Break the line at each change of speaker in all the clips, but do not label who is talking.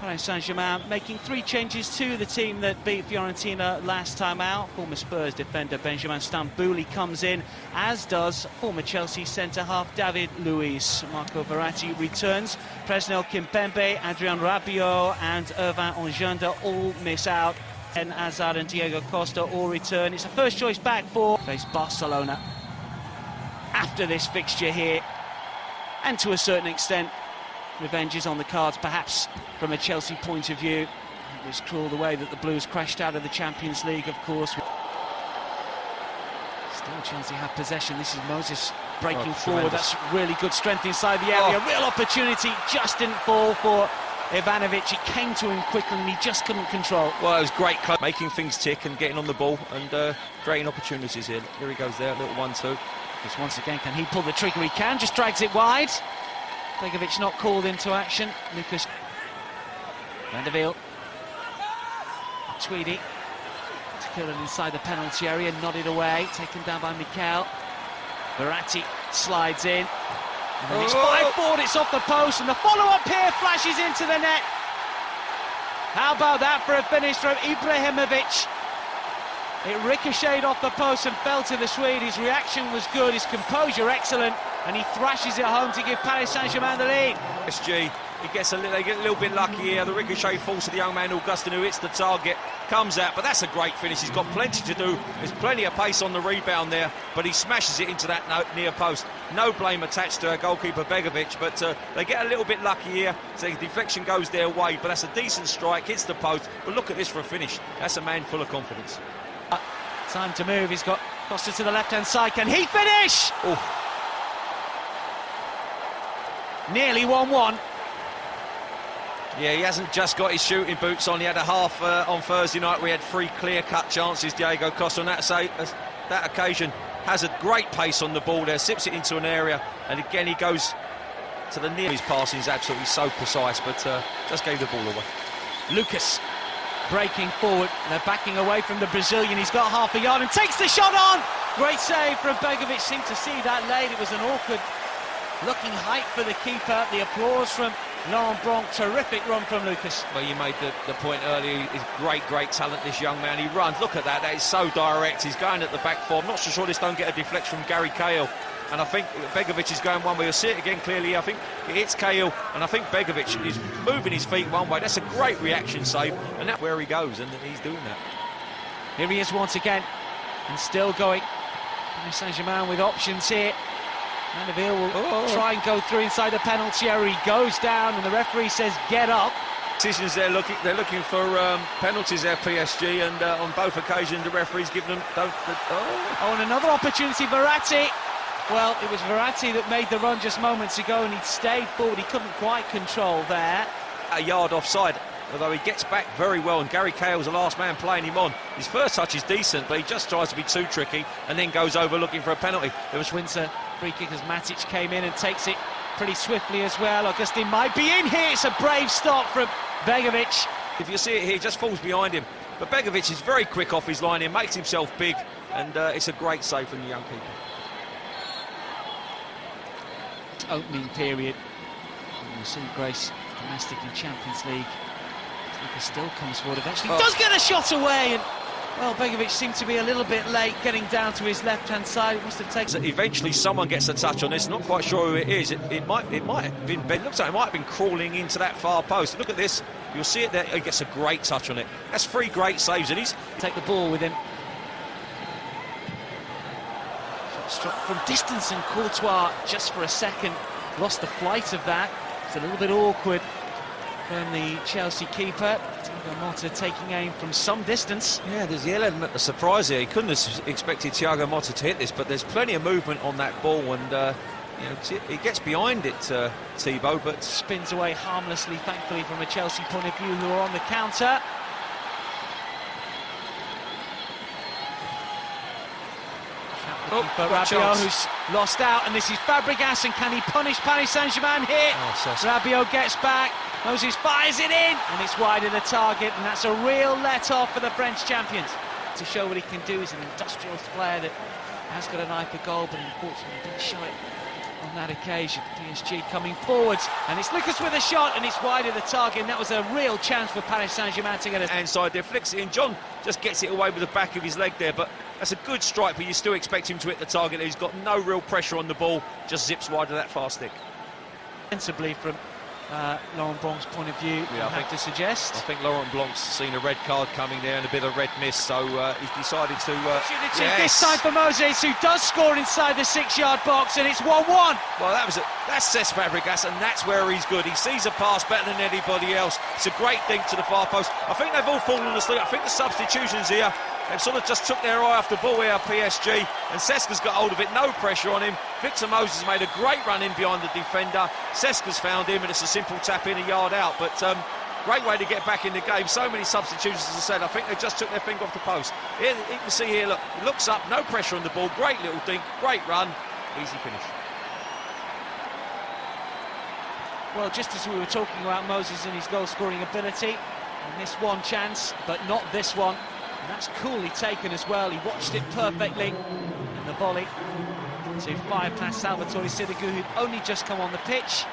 Paris Saint-Germain making 3 changes to the team that beat Fiorentina last time out. Former Spurs defender Benjamin Stambouli comes in, as does former Chelsea centre-half David Luiz. Marco Verratti returns. Presnel Kimpembe, Adrien Rabiot and Irvin Onjunda all miss out. And Hazard and Diego Costa all return. It's a first choice back for face Barcelona after this fixture here, and to a certain extent revenge is on the cards, perhaps from a Chelsea point of view. It was cruel the way that the Blues crashed out of the Champions League, of course. Still Chelsea have possession. This is Moses breaking forward. That's really good strength inside the area. Real opportunity, just didn't fall for Ivanovic. It came to him quickly and he just couldn't control.
Well, it was great, making things tick and getting on the ball and creating opportunities here. Here he goes there, little 1-2.
Just once again, can he pull the trigger? He can, just drags it wide. Begovic not called into action. Lucas Van der Wiel. Tweedy to kill it inside the penalty area, nodded away, taken down by Mikel. Verratti slides in. And then it's 5 forward, it's off the post, and the follow-up here flashes into the net. How about that for a finish from Ibrahimovic? It ricocheted off the post and fell to the Swede. His reaction was good, his composure excellent, and he thrashes it home to give Paris Saint-Germain the lead.
SG, they get a little bit lucky here. The ricochet falls to the young man Augustin, who hits the target, comes out, but that's a great finish. He's got plenty to do. There's plenty of pace on the rebound there, but he smashes it into that near post. No blame attached to goalkeeper Begovic, but they get a little bit lucky here. So the deflection goes their way, but that's a decent strike, hits the post. But look at this for a finish. That's a man full of confidence.
Time to move. He's got Costa to the left-hand side. Can he finish?
Oh.
Nearly 1-1.
Yeah, he hasn't just got his shooting boots on. He had a half on Thursday night. We had 3 clear-cut chances. Diego Costa on that occasion has a great pace on the ball there, sips it into an area, and again he goes to the near. His passing is absolutely so precise, but just gave the ball away.
Lucas breaking forward. They're backing away from the Brazilian. He's got half a yard and takes the shot on. Great save from Begovic. Seemed to see that late. It was an awkward looking height for the keeper. The applause from Laurent Blanc. Terrific run from Lucas.
Well, you made the point earlier. He's great talent, this young man. He runs. Look at that. That is so direct. He's going at the back four. I'm not so sure this don't get a deflection from Gary Cahill. And I think Begovic is going one way. You'll see it again clearly. I think it hits Cahill, and I think Begovic is moving his feet one way. That's a great reaction save, and that's where he goes, and he's doing that.
Here he is once again, and still going. Paris Saint-Germain with options here. Van der Wiel will try and go through inside the penalty area. He goes down, and the referee says, get up.
Decisions they're looking for penalties there, PSG, and on both occasions the referee's given them.
And another opportunity, Verratti. Well, it was Verratti that made the run just moments ago, and he'd stayed forward. He couldn't quite control there.
A yard offside, although he gets back very well, and Gary Cahill's the last man playing him on. His first touch is decent, but he just tries to be too tricky and then goes over looking for a penalty.
There was Windsor free kick as Matic came in and takes it pretty swiftly as well. Augustin might be in here. It's a brave stop from Begovic.
If you see it here, he just falls behind him. But Begovic is very quick off his line here, makes himself big, and it's a great save from the young keeper.
Opening period. We'll see Grace domestic in Champions League. Lucas still comes forward eventually. Does get a shot away, and well, Begovic seemed to be a little bit late getting down to his left-hand side. It must have taken.
So eventually, someone gets a touch on this. Not quite sure who it is. It might have been Ben. Looks like it might have been crawling into that far post. Look at this. You'll see it there. He gets a great touch on it. That's 3 great saves, and he's
take the ball with him. Struck from distance, and Courtois just for a second lost the flight of that. It's a little bit awkward from the Chelsea keeper. Thiago Motta taking aim from some distance.
Yeah, there's the element of surprise here. He couldn't have expected Thiago Motta to hit this, but there's plenty of movement on that ball, and he gets behind it, Thibaut, but
spins away harmlessly, thankfully, from a Chelsea point of view, who are on the counter. For Rabiot, who's lost out, and this is Fabregas, and can he punish Paris Saint-Germain here? Rabiot gets back, Moses fires it in, and it's wide of the target, and that's a real let-off for the French champions. To show what he can do, he's an industrious player that has got an eye for goal, but unfortunately didn't show it on that occasion. PSG coming forwards, and it's Lucas with a shot, and it's wide of the target, and that was a real chance for Paris Saint-Germain to get a...
Inside there, flicks it in. John just gets it away with the back of his leg there, but that's a good strike, but you still expect him to hit the target. He's got no real pressure on the ball, just zips wide of that far stick.
Sensibly from Laurent Blanc's point of view,
yeah,
I have to suggest.
I think Laurent Blanc's seen a red card coming there and a bit of red mist, so he's decided to...
Opportunity this time for Moses, who does score inside the 6-yard box, and it's 1-1.
Well, that's Cesc Fabregas, and that's where he's good. He sees a pass better than anybody else. It's a great dink to the far post. I think they've all fallen asleep. I think the substitutions here, they've sort of just took their eye off the ball here, PSG, and Cesc has got hold of it, no pressure on him. Victor Moses made a great run in behind the defender. Cesc has found him, and it's a simple tap in, a yard out. But great way to get back in the game. So many substitutions, as I said. I think they just took their finger off the post. Here, you can see here, look, he looks up, no pressure on the ball. Great little dink, great run, easy finish.
Well, just as we were talking about Moses and his goal-scoring ability, and this one chance, but not this one. And that's coolly taken as well. He watched it perfectly, and the volley to fire past Salvatore Sirigu, who'd only just come on the pitch.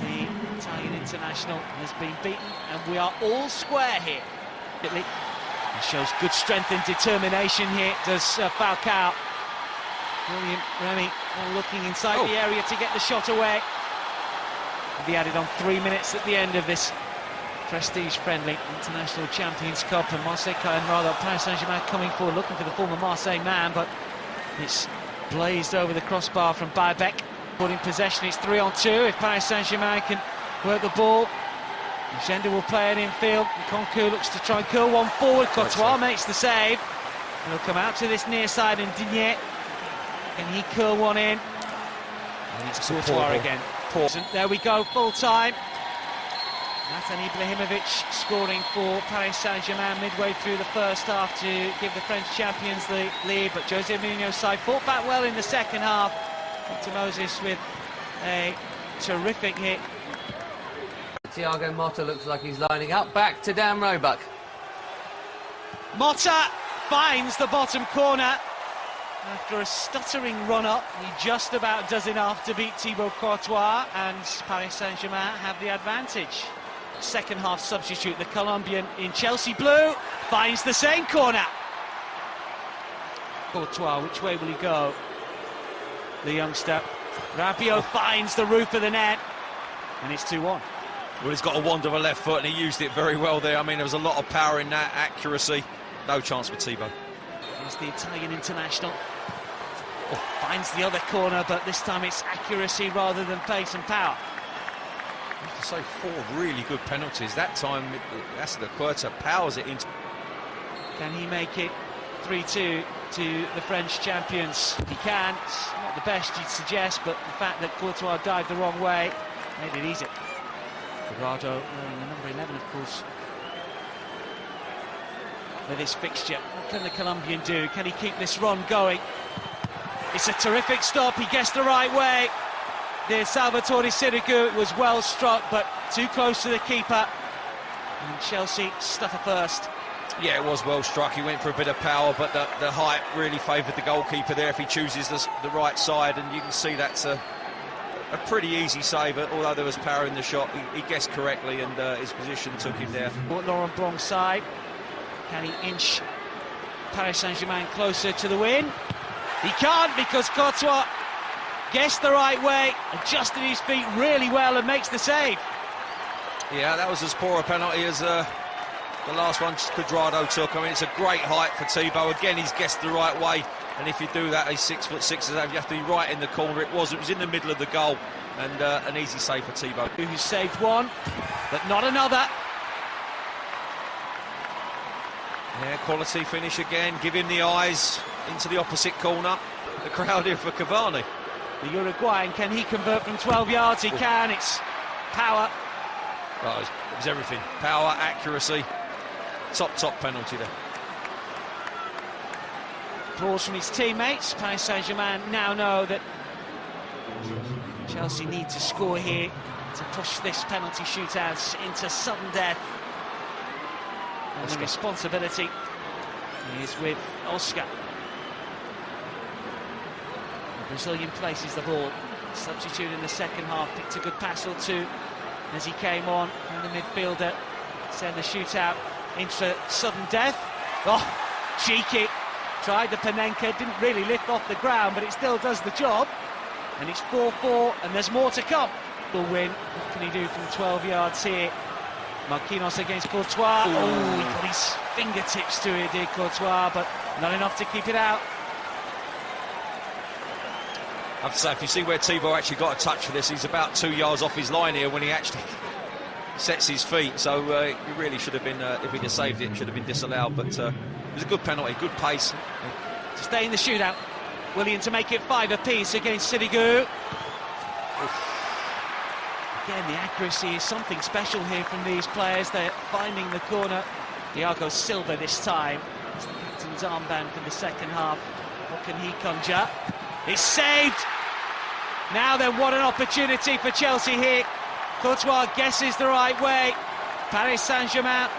The Italian international has been beaten, and we are all square here. It shows good strength and determination here, does Falcao. Brilliant, Remy, looking inside the area to get the shot away. He added on 3 minutes at the end of this prestige-friendly International Champions Cup, and Paris Saint-Germain coming forward, looking for the former Marseille man, but it's blazed over the crossbar from Baebek. Putting possession, it's 3-on-2. If Paris Saint-Germain can work the ball, Genda will play it infield. Nkunku looks to try and curl one forward. Courtois makes the save. And he'll come out to this near side, and Digne, can he curl one in? And it's Courtois again. There we go, full time. Zlatan Ibrahimovic scoring for Paris Saint-Germain midway through the first half to give the French champions the lead, but Jose Mourinho's side fought back well in the second half. Victor Moses with a terrific hit.
Thiago Motta looks like he's lining up. Back to Dan Roebuck.
Motta finds the bottom corner. After a stuttering run-up, he just about does enough to beat Thibaut Courtois, and Paris Saint-Germain have the advantage. Second half substitute, the Colombian in Chelsea blue, finds the same corner. Courtois, which way will he go? The youngster. Rabiot finds the roof of the net, and it's 2-1.
Well, he's got a wand of a left foot, and he used it very well there. I mean, there was a lot of power in that, accuracy. No chance for Thibaut.
Here's the Italian international. Finds the other corner, but this time it's accuracy rather than pace and power.
I have to say, 4 really good penalties. That time, Asada powers it into...
Can he make it 3-2 to the French champions? He can. It's not the best you'd suggest, but the fact that Courtois dived the wrong way made it easy. Guardado wearing the number 11, of course, with his fixture. What can the Colombian do? Can he keep this run going? It's a terrific stop. He gets the right way. There's Salvatore Sirigu. It was well struck, but too close to the keeper. And Chelsea stutter first.
Yeah, it was well struck. He went for a bit of power, but the height really favoured the goalkeeper there if he chooses the right side, and you can see that's a pretty easy save, although there was power in the shot. He guessed correctly, and his position took him there.
Laurent Blanc's side. Can he inch Paris Saint-Germain closer to the win? He can't, because Courtois guessed the right way, adjusted his feet really well and makes the save.
Yeah, that was as poor a penalty as the last one Cuadrado took. I mean, it's a great height for Thibaut. Again, he's guessed the right way, and if you do that, he's 6'6", you have to be right in the corner. It was in the middle of the goal, and an easy save for Thibaut.
Who saved one, but not another.
Yeah, quality finish again. Give him the eyes into the opposite corner. The crowd here for Cavani.
The Uruguayan, can he convert from 12 yards? He can. It's power.
Well, it was everything. Power, accuracy. Top penalty there.
Applause from his teammates. Paris Saint-Germain now know that Chelsea need to score here to push this penalty shootout into sudden death. And the responsibility is with Oscar. The Brazilian places the ball substitute in the second half, picked a good pass or two as he came on from the midfielder, send the shootout into sudden death. Oh, cheeky, tried the Panenka, didn't really lift off the ground, but it still does the job. And it's 4-4, and there's more to come. Will win. What can he do from 12 yards here? Marquinhos against Courtois.
Ooh.
Oh, he got his fingertips to it, did Courtois, but not enough to keep it out.
I have to say, if you see where Thibaut actually got a touch for this, he's about 2 yards off his line here when he actually sets his feet. So he really should have been, if he'd have saved it, should have been disallowed. But it was a good penalty, good pace.
To stay in the shootout. Willian to make it 5 apiece against Sirigu. Again, the accuracy is something special here from these players. They're finding the corner. Thiago Silva this time. It's the captain's armband for the second half. What can he conjure? It's saved! Now then, what an opportunity for Chelsea here. Courtois guesses the right way. Paris Saint-Germain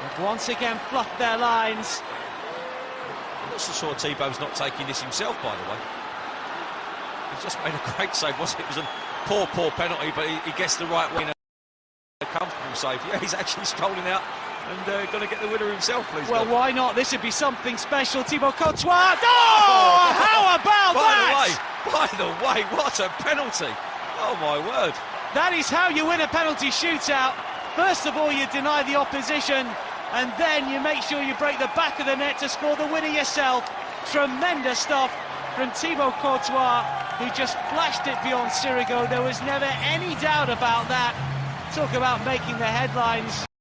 have once again fluffed their lines.
I'm not so sure Thibaut's not taking this himself, by the way. He's just made a great save, wasn't it? It was a poor penalty, but he gets the right way in a comfortable save. Yeah, he's actually strolling out and going to get the winner himself, please.
Well, why not? This would be something special. Thibaut Courtois. Oh, how about that?
By the way, what a penalty. Oh, my word.
That is how you win a penalty shootout. First of all, you deny the opposition, and then you make sure you break the back of the net to score the winner yourself. Tremendous stuff from Thibaut Courtois, who just flashed it beyond Sirigu. There was never any doubt about that. Talk about making the headlines.